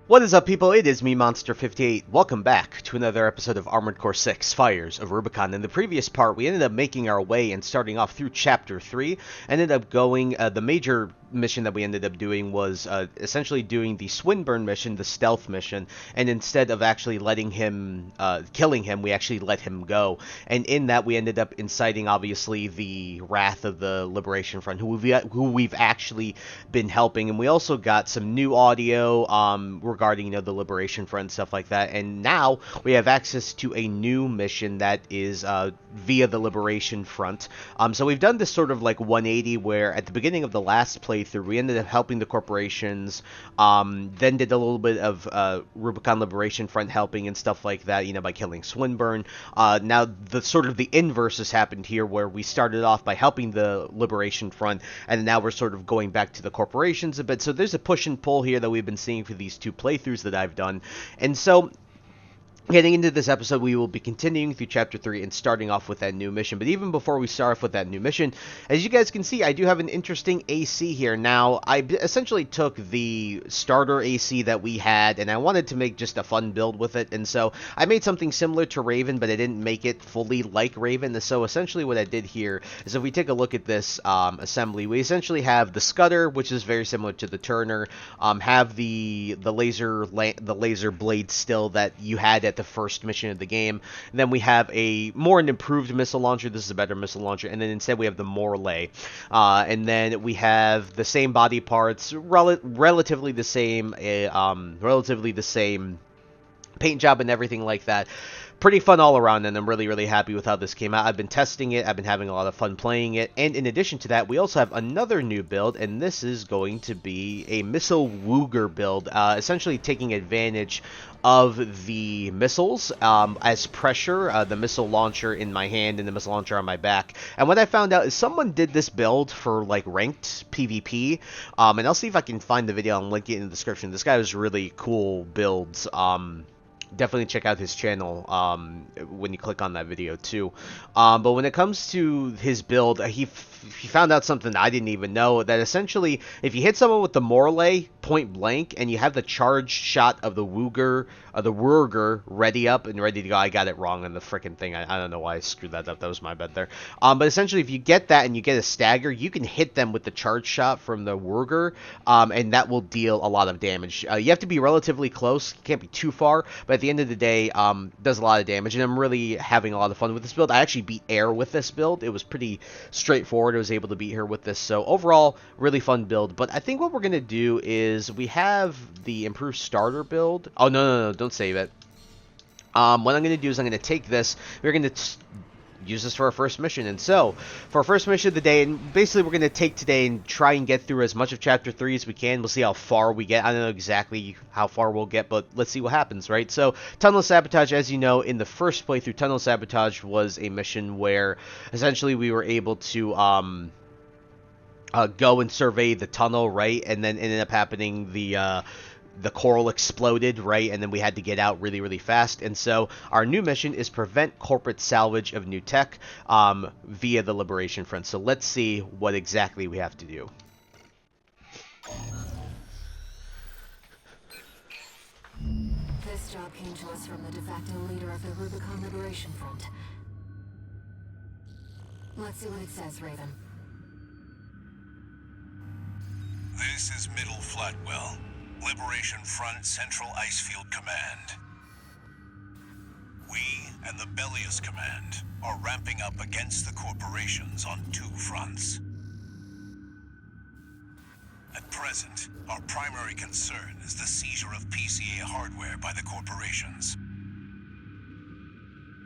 What is up, people? It is me, Monster58. Welcome back to another episode of Armored Core 6, Fires of Rubicon. In the previous part, we ended up making our way and starting off through Chapter 3. Ended up going, the major mission that we ended up doing was essentially doing the Swinburne mission, the stealth mission, and instead of actually letting him, killing him, we actually let him go. And in that, we ended up inciting, obviously, the wrath of the Liberation Front, who we've actually been helping. And we also got some new audio, regarding, the Liberation Front and stuff like that. And now we have access to a new mission that is via the Liberation Front. So we've done this sort of like 180 where at the beginning of the last playthrough we ended up helping the corporations, then did a little bit of Rubicon Liberation Front helping and stuff like that, by killing Swinburne. Now the sort of the inverse has happened here where we started off by helping the Liberation Front and now we're sort of going back to the corporations a bit. So there's a push and pull here that we've been seeing for these two playthroughs that I've done. And so getting into this episode, we will be continuing through Chapter 3 and starting off with that new mission. But even before we start off with that new mission, as you guys can see, I do have an interesting AC here. Now, I essentially took the starter AC that we had, and I wanted to make just a fun build with it. And so I made something similar to Raven, but I didn't make it fully like Raven. So essentially what I did here is if we take a look at this assembly, we essentially have the Scudder, which is very similar to the Turner, have the laser blade still that you had at the first mission of the game. And then we have an improved missile launcher. This is a better missile launcher. And then instead we have the Morley. And then we have the same body parts, relatively the same paint job and everything like that. Pretty fun all around, and I'm really, really happy with how this came out. I've been testing it. I've been having a lot of fun playing it. And in addition to that, we also have another new build, and this is going to be a Missile Wooger build, essentially taking advantage of the missiles as pressure, the missile launcher in my hand and the missile launcher on my back. And what I found out is someone did this build for like ranked PvP, and I'll see if I can find the video and link it in the description. This guy has really cool builds. Definitely check out his channel when you click on that video too. But when it comes to his build, he found out something I didn't even know, that essentially if you hit someone with the Morley point blank and you have the charge shot of the Wooger, the Wurger ready up and ready to go. I got it wrong on the freaking thing. I don't know why I screwed that up. That was my bad there. But essentially if you get that and you get a stagger, you can hit them with the charge shot from the Wurger, and that will deal a lot of damage. You have to be relatively close. You can't be too far, but at the end of the day, does a lot of damage, and I'm really having a lot of fun with this build. I actually beat Air with this build. It was pretty straightforward. I was able to beat her with this, so overall, really fun build. But I think what we're going to do is we have the improved starter build. Oh, no, don't save it. What I'm going to do is I'm going to take this. We're going to use this for our first mission. And so, for our first mission of the day, and basically we're going to take today and try and get through as much of Chapter 3 as we can. We'll see how far we get. I don't know exactly how far we'll get, but let's see what happens, right? So, Tunnel Sabotage, as you know, in the first playthrough, Tunnel Sabotage was a mission where essentially we were able to go and survey the tunnel, right? And then ended up happening the coral exploded, right? And then we had to get out really, really fast. And so our new mission is prevent corporate salvage of new tech via the Liberation Front. So let's see what exactly we have to do. This job came to us from the de facto leader of the Rubicon Liberation Front. Let's see what it says, Raven. This is Middle Flatwell, Liberation Front Central Icefield Command. We and the Bellius Command are ramping up against the corporations on two fronts. At present, our primary concern is the seizure of PCA hardware by the corporations.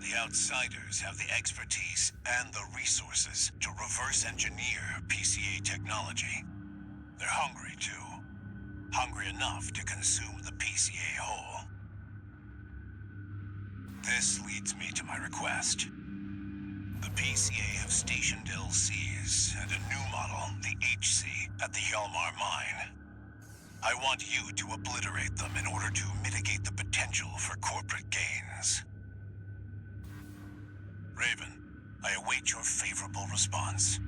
The outsiders have the expertise and the resources to reverse engineer PCA technology. They're hungry, too. Hungry enough to consume the PCA whole. This leads me to my request. The PCA have stationed LCs and a new model, the HC, at the Hjalmar mine. I want you to obliterate them in order to mitigate the potential for corporate gains. Raven, I await your favorable response.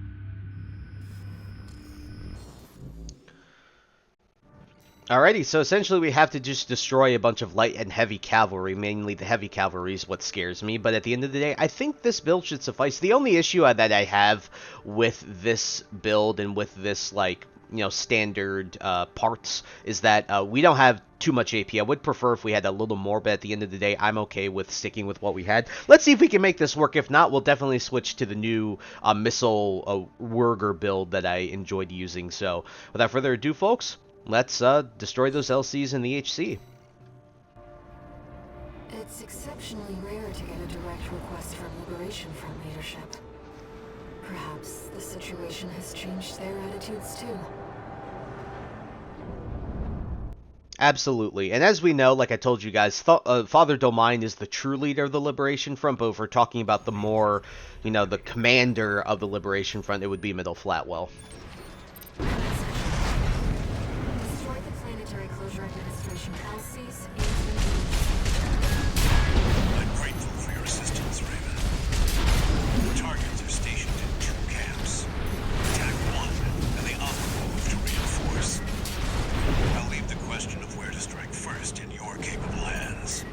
Alrighty, so essentially we have to just destroy a bunch of light and heavy cavalry. Mainly the heavy cavalry is what scares me, but at the end of the day, I think this build should suffice. The only issue that I have with this build and with this, like, you know, standard parts is that we don't have too much AP. I would prefer if we had a little more, but at the end of the day, I'm okay with sticking with what we had. Let's see if we can make this work. If not, we'll definitely switch to the new missile Wurger build that I enjoyed using. So, without further ado, folks, let's destroy those LCs in the HC. It's exceptionally rare to get a direct request from Liberation Front leadership. Perhaps the situation has changed their attitudes too. Absolutely. And as we know, like I told you guys, Father Domain is the true leader of the Liberation Front, but if we're talking about the more, you know, the commander of the Liberation Front, it would be Middle Flatwell. Destroy the Planetary Closure Administration LCs I'm grateful for your assistance, Raven. The targets are stationed in 2 camps. Attack one, and the other move to reinforce. I'll leave the question of where to strike first in your capable hands.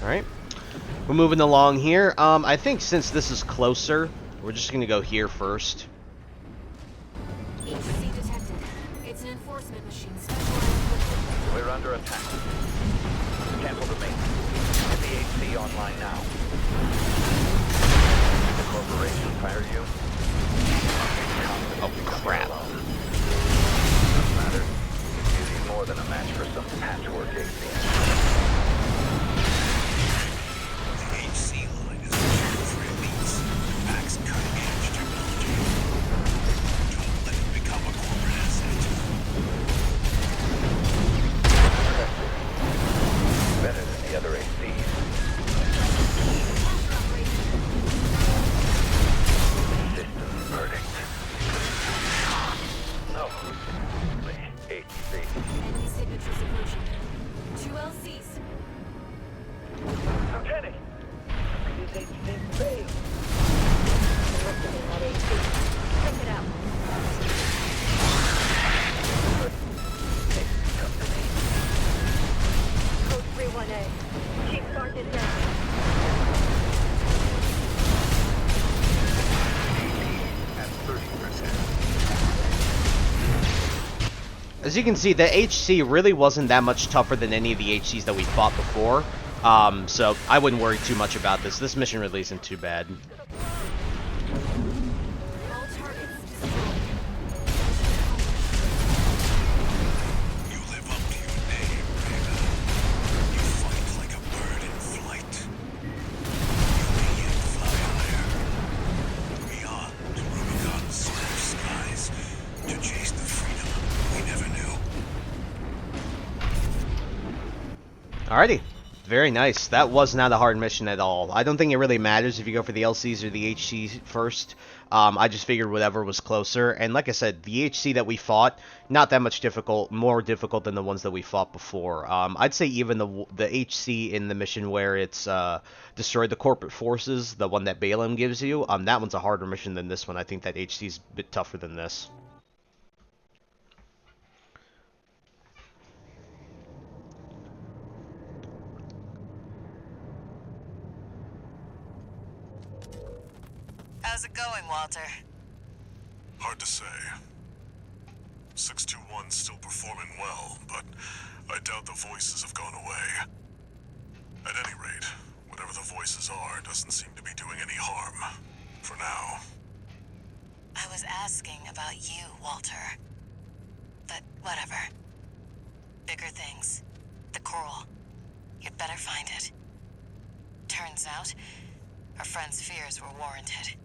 Alright. We're moving along here. I think since this is closer, we're just going to go here first. HC detected. It's an enforcement machine specialized with... We're under attack. Cancel the main. Get the HC online now. Did the corporation hire you? Oh, crap. Doesn't matter. You're more than a match for some patchwork HC. The HC line is reserved for elites and packs cutting-edge technology. Don't let it become a corporate asset. Better than the other HCs. System verdict. No. The HC. Enemy signatures approaching. 2 LCs. Lieutenant! This HC failed. Check it out. Come to me. Code 31A. Chief Sergeant now. At 30%. As you can see, the HC really wasn't that much tougher than any of the HCs that we fought before. So I wouldn't worry too much about this. This mission really isn't too bad. All targets destroyed. You live up to your name, Raven. You fight like a bird in flight. You may yet fly higher. Beyond Rubicon's slender skies to chase the freedom we never knew. Alrighty. Very nice. That was not a hard mission at all. I don't think it really matters if you go for the LCs or the HC first. I just figured whatever was closer. And like I said, the HC that we fought, not that much difficult, more difficult than the ones that we fought before. I'd say even the HC in the mission where it's destroyed the corporate forces, the one that Balaam gives you, that one's a harder mission than this one. I think that HC's a bit tougher than this. How's it going, Walter? Hard to say. 621's still performing well, but I doubt the voices have gone away. At any rate, whatever the voices are doesn't seem to be doing any harm. For now. I was asking about you, Walter. But whatever. Bigger things. The coral. You'd better find it. Turns out, our friend's fears were warranted.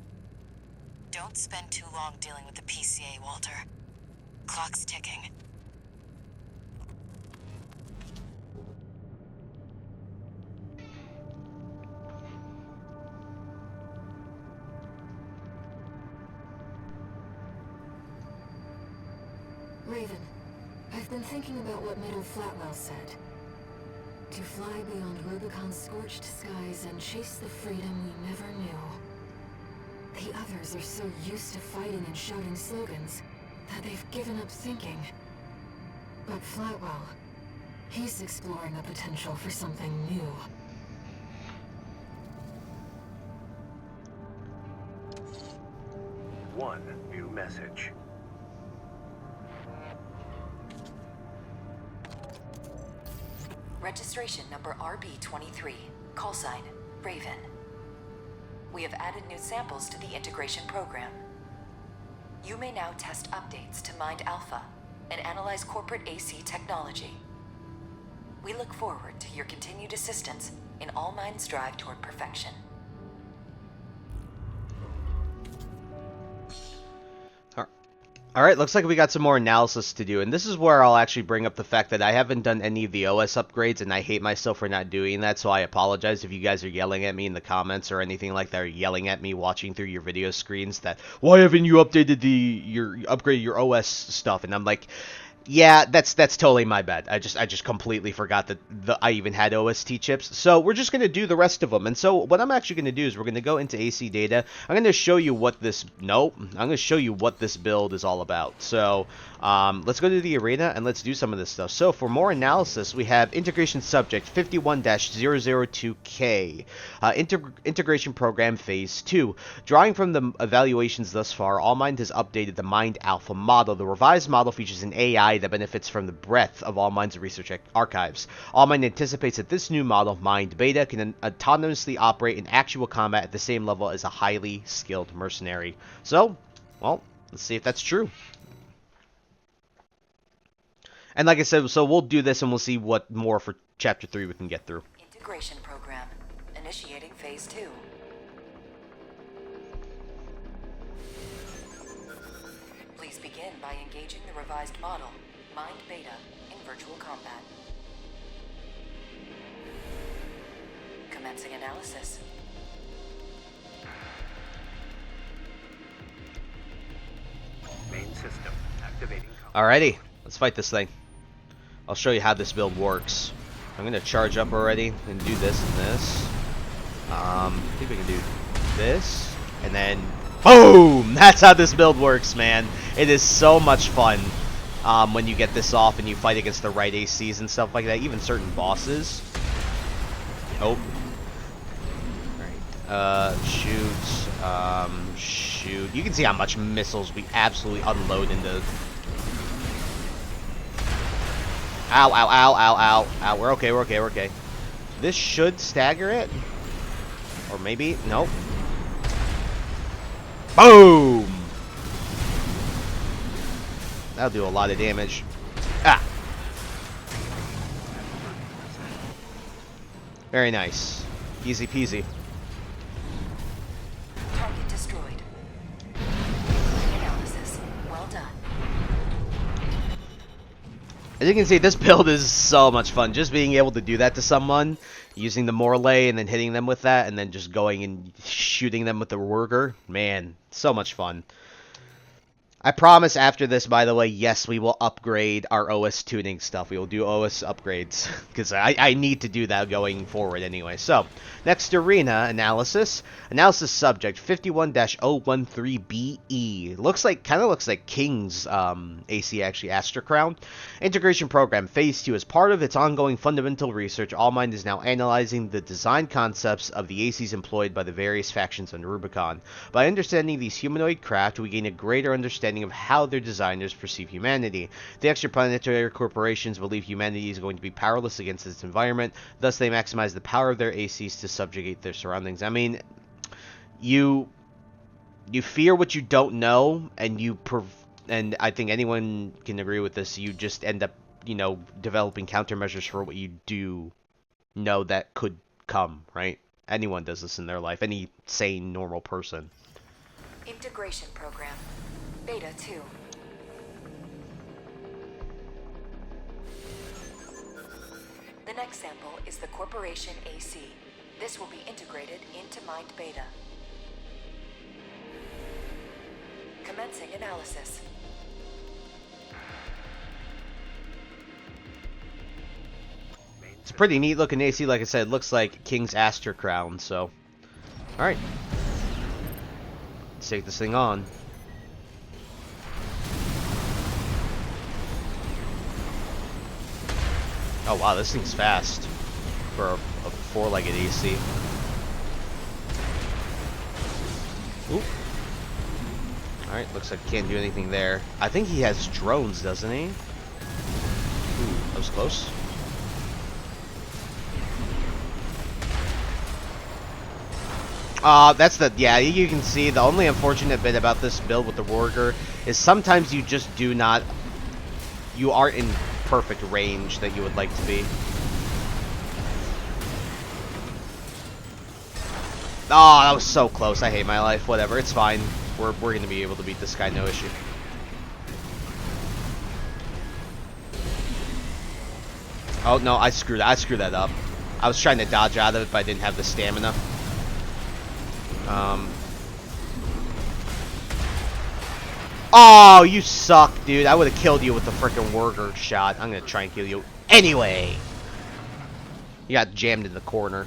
Don't spend too long dealing with the PCA, Walter. Clock's ticking. Raven, I've been thinking about what Middle Flatwell said. To fly beyond Rubicon's scorched skies and chase the freedom we never knew. The others are so used to fighting and shouting slogans. that they've given up thinking. But Flatwell, he's exploring the potential for something new. One new message. Registration number RB23, call sign Raven. We have added new samples to the integration program. You may now test updates to Mind Alpha and analyze corporate AC technology. We look forward to your continued assistance in All Mind's drive toward perfection. Alright, looks like we got some more analysis to do, and this is where I'll actually bring up the fact that I haven't done any of the OS upgrades, and I hate myself for not doing that, so I apologize if you guys are yelling at me in the comments or anything like that, or yelling at me watching through your video screens that, why haven't you updated upgraded your OS stuff? And I'm like, yeah, that's totally my bad. I just completely forgot that I even had OST chips. So we're just gonna do the rest of them. And so what I'm actually gonna do is we're gonna go into AC data. I'm gonna show you what this build is all about. So let's go to the arena and let's do some of this stuff. So for more analysis, we have integration subject 51-002K, integration program phase 2. Drawing from the evaluations thus far, Allmind has updated the Mind Alpha model. The revised model features an AI that benefits from the breadth of Allmind's research archives. Allmind anticipates that this new model, Mind Beta, can autonomously operate in actual combat at the same level as a highly skilled mercenary. So, well, let's see if that's true. And like I said, so we'll do this and we'll see what more for Chapter 3 we can get through. Integration program. Initiating phase 2. Please begin by engaging the revised model, Mind Beta, in virtual combat. Commencing analysis. Main system activating. Alrighty, let's fight this thing. I'll show you how this build works. I'm gonna charge up already and do this and this. I think we can do this and then boom! That's how this build works, man. It is so much fun when you get this off and you fight against the right ACs and stuff like that. Even certain bosses. Oh. Alright. Shoot. You can see how much missiles we absolutely unload into. Ow, ow, ow, ow, ow, ow. We're okay. This should stagger it. Or maybe, nope. Boom! That'll do a lot of damage. Ah! Very nice. Easy peasy. Target destroyed. Analysis. Well done. As you can see, this build is so much fun. Just being able to do that to someone, using the Morley and then hitting them with that, and then just going and shooting them with the Ruger. Man, so much fun. I promise after this, by the way, yes, we will upgrade our OS tuning stuff. We will do OS upgrades, because I need to do that going forward anyway. So, next arena analysis. Analysis subject 51-013BE. Kind of looks like King's AC, actually, Astra Crown. Integration program phase 2. As part of its ongoing fundamental research, Allmind is now analyzing the design concepts of the ACs employed by the various factions on Rubicon. By understanding these humanoid craft, we gain a greater understanding of how their designers perceive humanity. The extraplanetary corporations believe humanity is going to be powerless against its environment, thus they maximize the power of their ACs to subjugate their surroundings. I mean, you fear what you don't know, and and I think anyone can agree with this, you just end up, developing countermeasures for what you do know that could come, right? Anyone does this in their life, any sane, normal person. Integration program. Beta 2. The next sample is the Corporation AC. This will be integrated into Mind Beta. Commencing analysis. It's a pretty neat looking AC, like I said. It looks like King's Astra Crown, so. Alright. Let's take this thing on. Oh wow, this thing's fast for a four-legged AC. Oop. Alright, looks like can't do anything there. I think he has drones, doesn't he? Ooh, that was close. That's the, yeah, you can see the only unfortunate bit about this build with the Warger is sometimes you just do not, you aren't in perfect range that you would like to be. Oh, that was so close. I hate my life. Whatever, it's fine. We're going to be able to beat this guy, no issue. Oh, no, I screwed that up. I was trying to dodge out of it, but I didn't have the stamina. Oh, you suck, dude. I would have killed you with the frickin' Warger shot. I'm going to try and kill you anyway. You got jammed in the corner.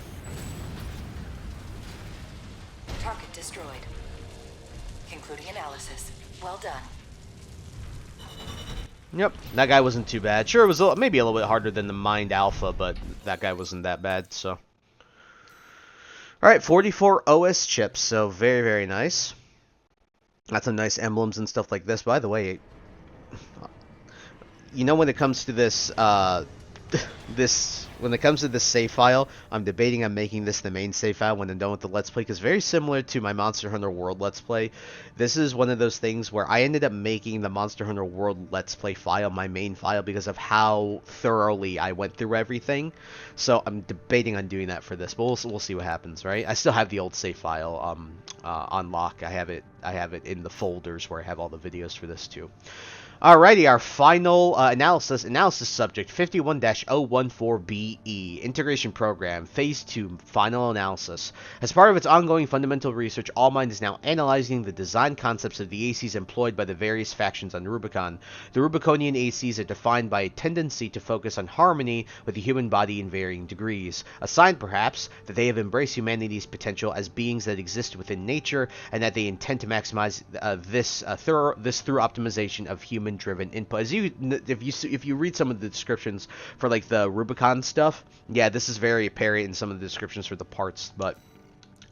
Target destroyed. Concluding analysis. Well done. Yep, that guy wasn't too bad. Sure, it was maybe a little bit harder than the Mind Alpha, but that guy wasn't that bad, so. Alright, 44 OS chips, so very, very nice. Got some nice emblems and stuff like this. By the way, you know, when it comes to this, when it comes to this save file, I'm debating on making this the main save file when I'm done with the Let's Play, because very similar to my Monster Hunter World Let's Play, this is one of those things where I ended up making the Monster Hunter World Let's Play file my main file because of how thoroughly I went through everything. So I'm debating on doing that for this, but we'll see what happens, right? I still have the old save file on lock. I have it in the folders where I have all the videos for this too. Alrighty, our final analysis subject, 51-014BE, Integration Program, Phase 2, Final Analysis. As part of its ongoing fundamental research, Allmind is now analyzing the design concepts of the ACs employed by the various factions on Rubicon. The Rubiconian ACs are defined by a tendency to focus on harmony with the human body in varying degrees, a sign, perhaps, that they have embraced humanity's potential as beings that exist within nature, and that they intend to maximize this through optimization of human driven input. As if you read some of the descriptions for like the Rubicon stuff, yeah, this is very apparent in some of the descriptions for the parts. But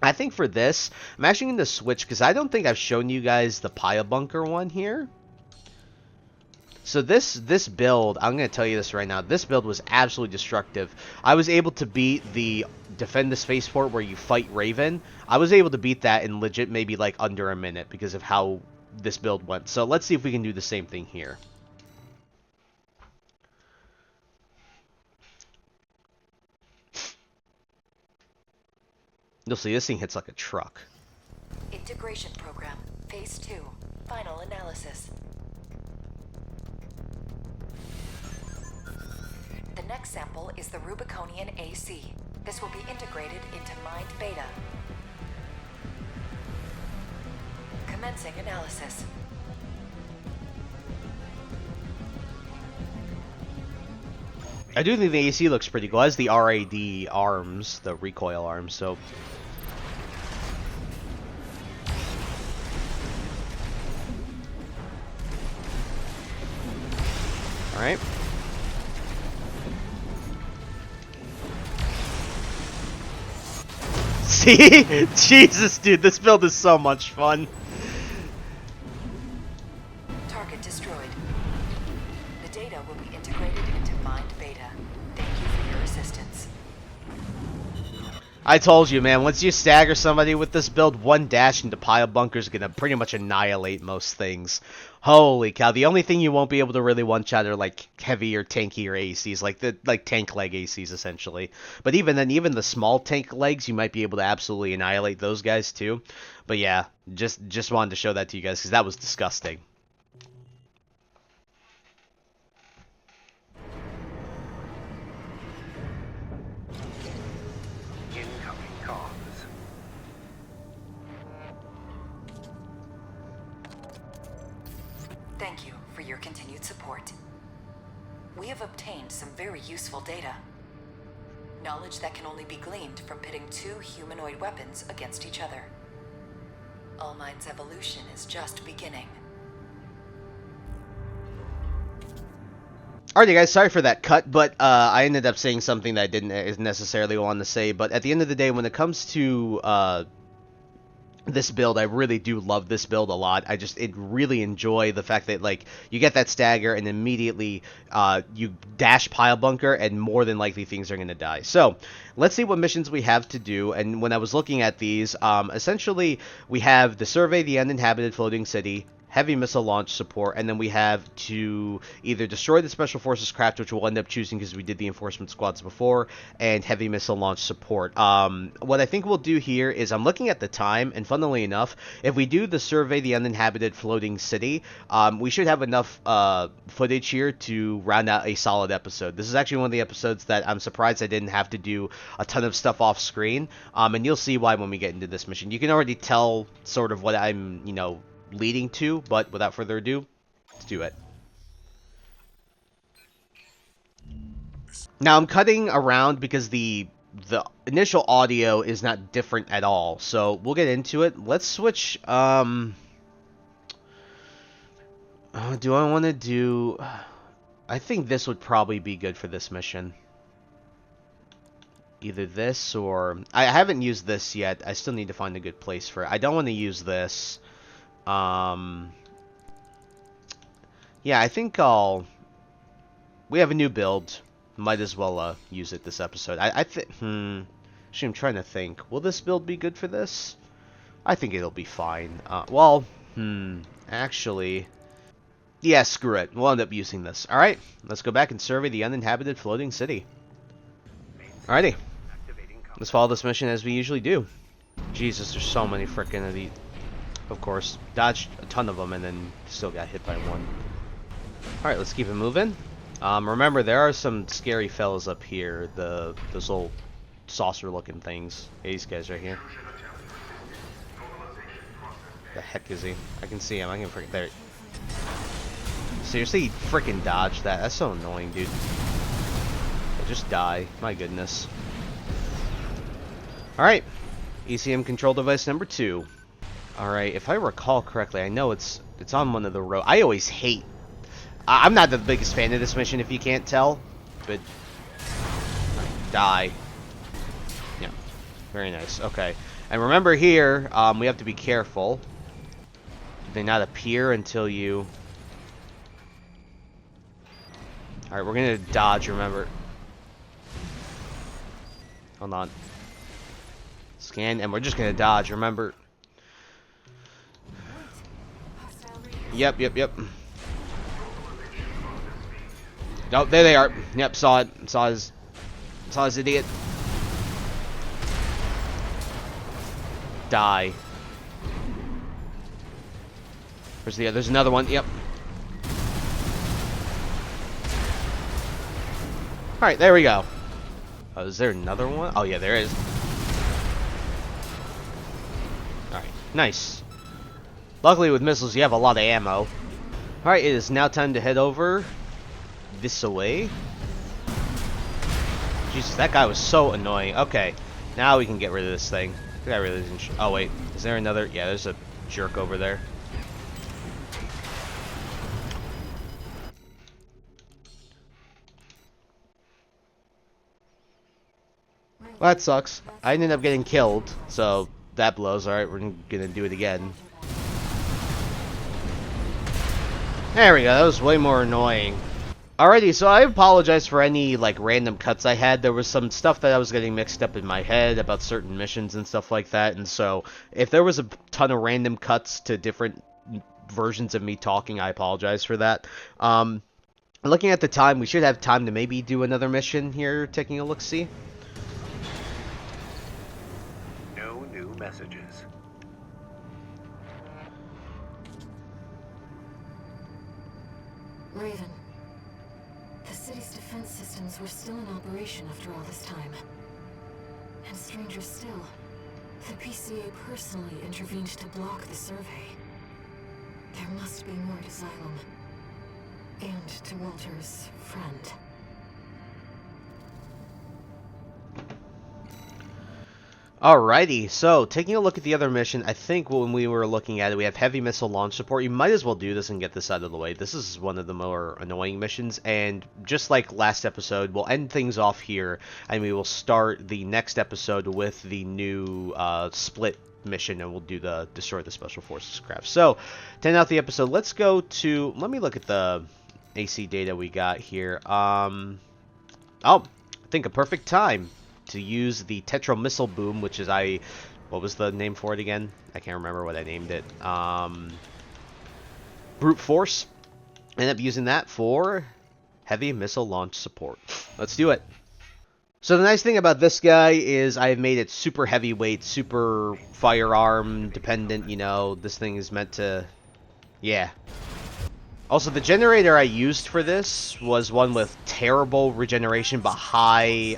I think for this, I'm actually going to switch because I don't think I've shown you guys the Pia Bunker one here. So this build, I'm going to tell you this right now, this build was absolutely destructive. I was able to beat the Defend the Spaceport where you fight Raven. I was able to beat that in legit maybe like under a minute because of how this build went. So let's see if we can do the same thing here. You'll see this thing hits like a truck. Integration Program, Phase 2, Final Analysis. The next sample is the Rubiconian AC. This will be integrated into Mind Beta. Commencing analysis. I do think the AC looks pretty cool. It has the RAD arms, the recoil arms, so... Alright. See? Jesus, dude, this build is so much fun. Target destroyed. The data will be integrated into Mind Beta. Thank you for your assistance. I told you, man, once you stagger somebody with this build, one dash into Pia Bunker is going to pretty much annihilate most things. Holy cow, the only thing you won't be able to really one-shot are like heavy or tanky or ACs, like tank leg ACs essentially. But even then, even the small tank legs, you might be able to absolutely annihilate those guys too. But yeah, just wanted to show that to you guys because that was disgusting. Incoming comms. Thank you for your continued support. We have obtained some very useful data. Knowledge that can only be gleaned from pitting two humanoid weapons against each other. Allmind's evolution is just beginning. Alrighty, guys, sorry for that cut, but I ended up saying something that I didn't necessarily want to say. But at the end of the day, when it comes to this build, I really do love this build a lot. I really enjoy the fact that, like, you get that stagger and immediately you dash pile bunker and more than likely things are going to die. So let's see what missions we have to do. And when I was looking at these, essentially we have the survey the uninhabited floating city, heavy missile launch support, and then we have to either destroy the special forces craft, which we'll end up choosing because we did the enforcement squads before, and heavy missile launch support. What I think we'll do here is I'm looking at the time, and funnily enough, if we do the survey the uninhabited floating city, we should have enough footage here to round out a solid episode. This is actually one of the episodes that I'm surprised I didn't have to do a ton of stuff off screen, and you'll see why when we get into this mission. You can already tell sort of what I'm, leading to, but without further ado, let's do it. Now I'm cutting around because the initial audio is not different at all, so we'll get into it. Let's switch. Do I want to do? I think this would probably be good for this mission. Either this or I haven't used this yet. I still need to find a good place for it. I don't want to use this. Yeah, I think we have a new build. Might as well use it this episode. Actually, I'm trying to think. Will this build be good for this? I think it'll be fine. Actually, yeah, screw it. We'll end up using this. All right, let's go back and survey the uninhabited floating city. Alrighty, let's follow this mission as we usually do. Jesus, there's so many frickin' of these. Of course, dodged a ton of them and then still got hit by one. Alright, let's keep it moving. Remember, there are some scary fellas up here. Those little saucer-looking things. Hey, these guys right here. The heck is he? I can see him. I can freaking... There. Seriously, freaking dodge that. That's so annoying, dude. Just die. My goodness. Alright. ECM control device number 2. Alright, if I recall correctly, I know it's on one of the roads. I always hate... I'm not the biggest fan of this mission, if you can't tell. But... Die. Yeah. Very nice. Okay. And remember here, we have to be careful. They not appear until you... Alright, we're gonna dodge, remember. Hold on. Scan, and we're just gonna dodge, remember. Yep. Oh, there they are. Yep, saw it. Saw his idiot. Die. Where's the other? There's another one. Yep. Alright, there we go. Oh, is there another one? Oh, yeah, there is. Alright, nice. Luckily, with missiles, you have a lot of ammo. Alright, it is now time to head over this way. Jesus, that guy was so annoying. Okay, now we can get rid of this thing. I really didn't. Oh, wait. Is there another? Yeah, there's a jerk over there. Well, that sucks. I ended up getting killed, so that blows. Alright, we're gonna do it again. There we go, that was way more annoying. Alrighty, so I apologize for any, like, random cuts I had. There was some stuff that I was getting mixed up in my head about certain missions and stuff like that, and so if there was a ton of random cuts to different versions of me talking, I apologize for that. Looking at the time, we should have time to maybe do another mission here, taking a look-see. No new messages. Raven, the city's defense systems were still in operation after all this time. And stranger still, the PCA personally intervened to block the survey. There must be more to Xylem. And to Walter's friend. Alrighty, so taking a look at the other mission, I think when we were looking at it, we have heavy missile launch support. You might as well do this and get this out of the way. This is one of the more annoying missions, and just like last episode, we'll end things off here, and we will start the next episode with the new split mission, and we'll do the destroy the special forces craft. So, to end out the episode, let's go to, let me look at the AC data we got here. Oh, I think a perfect time to use the Tetra Missile Boom, which is what was the name for it again? I can't remember what I named it. Brute Force. End up using that for heavy missile launch support. Let's do it. So the nice thing about this guy is I've made it super heavyweight, super firearm dependent, you know. This thing is meant to, yeah. Also, the generator I used for this was one with terrible regeneration, but high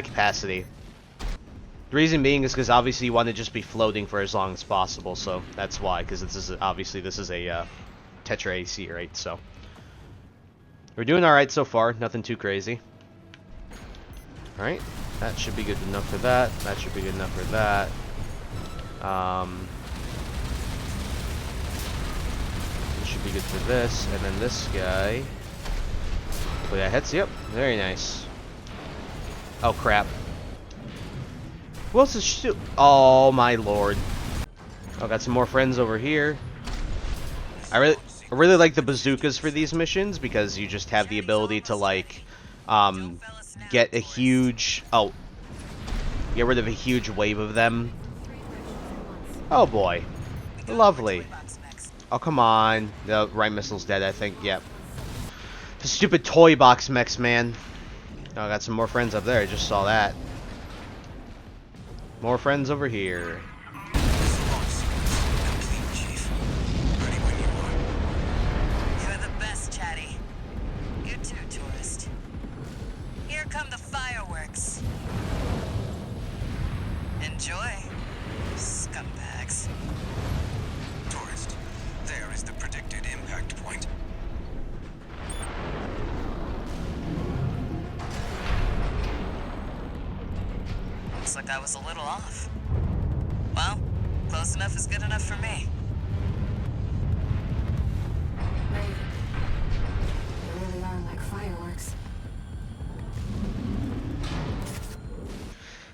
capacity. The reason being is because obviously you want to just be floating for as long as possible, so that's why, because this is a Tetra AC, right? So we're doing alright so far, nothing too crazy. Alright, that should be good enough for that. That should be good enough for that. This should be good for this, and then this guy. Hopefully that hits. Yep, very nice. Oh crap. Who else is shoot? Oh my lord. Oh, got some more friends over here. I really like the bazookas for these missions because you just have the ability to like get a huge get rid of a huge wave of them. Oh boy. Lovely. Oh come on. The right missile's dead, I think. Yep. The stupid toy box mechs, man. Oh, I got some more friends up there. I just saw that. More friends over here. You're the best, Chatty. You too, tourist. Here come the fireworks. Enjoy, scumbags. Tourist, there is the predicted impact point. Looks like I was a little off. Well, close enough is good enough for me. Raven, they really are like fireworks.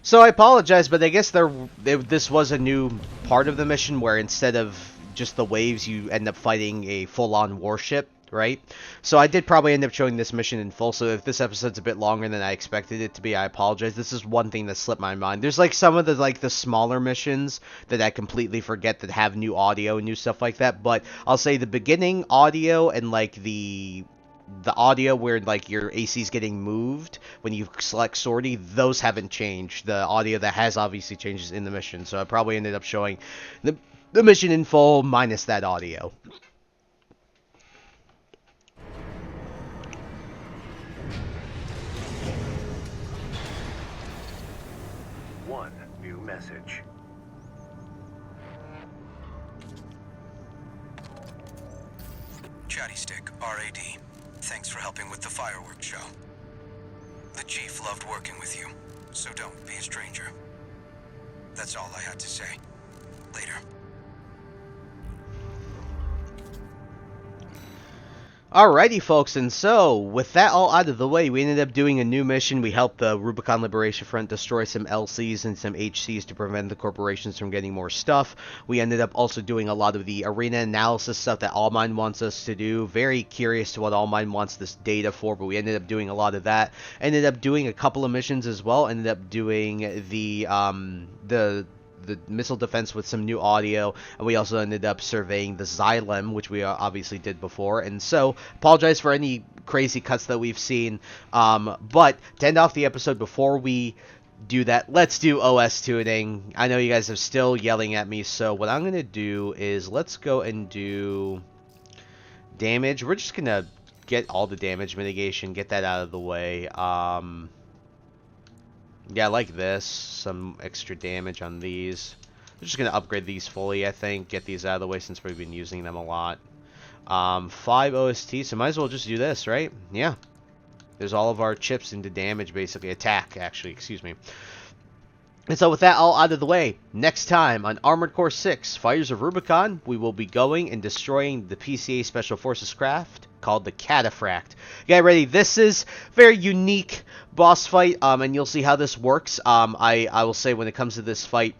So I apologize, but I guess this was a new part of the mission where instead of just the waves, you end up fighting a full-on warship, right? So I did probably end up showing this mission in full, so if this episode's a bit longer than I expected it to be, I apologize. This is one thing that slipped my mind. There's like some of the smaller missions that I completely forget that have new audio and new stuff like that, but I'll say the beginning audio and like the audio where like your AC's getting moved when you select sortie, those haven't changed. The audio that has obviously changes in the mission, so I probably ended up showing the mission in full minus that audio. One new message. Chatty Stick, RAD. Thanks for helping with the fireworks show. The Chief loved working with you, so don't be a stranger. That's all I had to say. Later. Alrighty, folks, and so, with that all out of the way, we ended up doing a new mission. We helped the Rubicon Liberation Front destroy some LCs and some HCs to prevent the corporations from getting more stuff. We ended up also doing a lot of the arena analysis stuff that Allmind wants us to do. Very curious to what Allmind wants this data for, but we ended up doing a lot of that. Ended up doing a couple of missions as well. Ended up doing the missile defense with some new audio, and we also ended up surveying the Xylem, which we obviously did before. And so, apologize for any crazy cuts that we've seen, but to end off the episode, before we do that, let's do OS tuning. I know you guys are still yelling at me, so what I'm going to do is let's go and do damage. We're just going to get all the damage mitigation, get that out of the way. Yeah, like this. Some extra damage on these. I'm just going to upgrade these fully, I think. Get these out of the way since we've been using them a lot. 5 OST, so might as well just do this, right? Yeah. There's all of our chips into damage, basically. Attack, actually. Excuse me. And so with that all out of the way, next time on Armored Core 6, Fires of Rubicon, we will be going and destroying the PCA Special Forces craft called the Cataphract. Get ready, this is very unique boss fight, and you'll see how this works. I will say when it comes to this fight,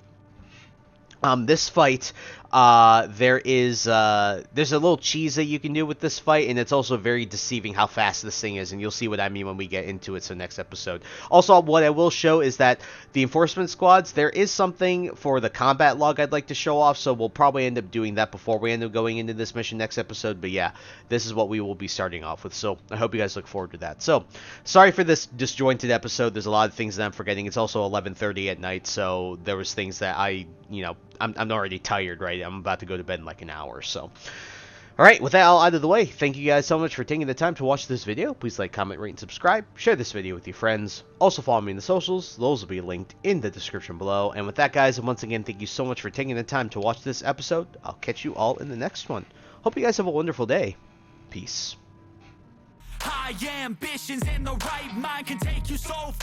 there's a little cheese that you can do with this fight, and it's also very deceiving how fast this thing is, and you'll see what I mean when we get into it. So next episode. Also, what I will show is that the enforcement squads, there is something for the combat log I'd like to show off, so we'll probably end up doing that before we end up going into this mission next episode. But yeah, this is what we will be starting off with, so I hope you guys look forward to that. So sorry for this disjointed episode. There's a lot of things that I'm forgetting. It's also 11:30 at night, so there was things that I'm already tired, right? I'm about to go to bed in like an hour, so. Alright, with that all out of the way, thank you guys so much for taking the time to watch this video. Please like, comment, rate, and subscribe. Share this video with your friends. Also follow me in the socials. Those will be linked in the description below. And with that, guys, and once again, thank you so much for taking the time to watch this episode. I'll catch you all in the next one. Hope you guys have a wonderful day. Peace. High ambitions and the right mind can take you so far.